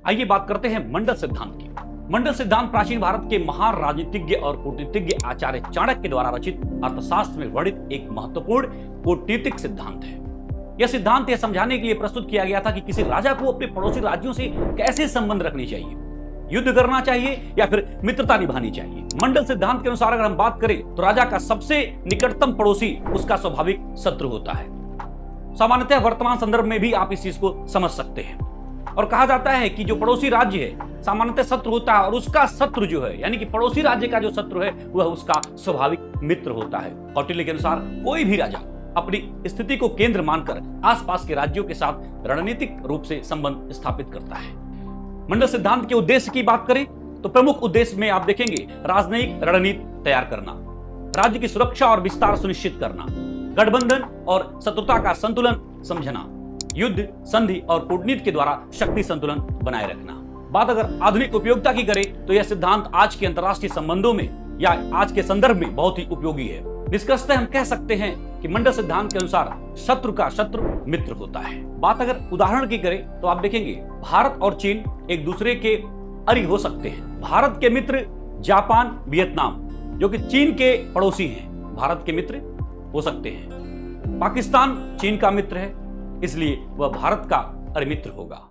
आइए बात करते हैं मंडल सिद्धांत की। मंडल सिद्धांत प्राचीन भारत के महान राजनीतिज्ञ और कूटनीतिज्ञ आचार्य चाणक्य द्वारा रचित अर्थशास्त्र में वर्णित एक महत्वपूर्ण कूटनीतिक सिद्धांत है। यह सिद्धांत यह समझाने के लिए प्रस्तुत किया गया था कि किसी राजा को अपने पड़ोसी राज्यों से कैसे संबंध रखने चाहिए, युद्ध करना चाहिए या फिर मित्रता निभानी चाहिए। मंडल सिद्धांत के अनुसार अगर हम बात करें तो राजा का सबसे निकटतम पड़ोसी उसका स्वाभाविक शत्रु होता है। सामान्यतः वर्तमान संदर्भ में भी आप इस चीज को समझ सकते हैं और कहा जाता है कि जो पड़ोसी राज्य है सामान्यतः शत्रु होता है और उसका शत्रु जो है यानी कि पड़ोसी राज्य का जो शत्रु है वह उसका स्वाभाविक मित्र होता है। कौटिल्य के अनुसार कोई भी राजा अपनी स्थिति को केंद्र मानकर आसपास के राज्यों के साथ रणनीतिक रूप से संबंध स्थापित करता है। मंडल सिद्धांत के उद्देश्य की बात करें तो प्रमुख उद्देश्य में आप देखेंगे राजनयिक रणनीति तैयार करना, राज्य की सुरक्षा और विस्तार सुनिश्चित करना, गठबंधन और शत्रुता का संतुलन समझना, युद्ध, संधि और कूटनीति के द्वारा शक्ति संतुलन बनाए रखना। बात अगर आधुनिक उपयोगिता की करें तो यह सिद्धांत आज के अंतर्राष्ट्रीय संबंधों में या आज के संदर्भ में बहुत ही उपयोगी है। निष्कर्षतः हम कह सकते हैं कि मंडल सिद्धांत के अनुसार शत्रु का शत्रु मित्र होता है। बात अगर उदाहरण की करें तो आप देखेंगे भारत और चीन एक दूसरे के अरी हो सकते हैं। भारत के मित्र जापान, वियतनाम जो कि चीन के पड़ोसी हैं, भारत के मित्र हो सकते हैं। पाकिस्तान चीन का मित्र है, इसलिए वह भारत का अरिमित्र होगा।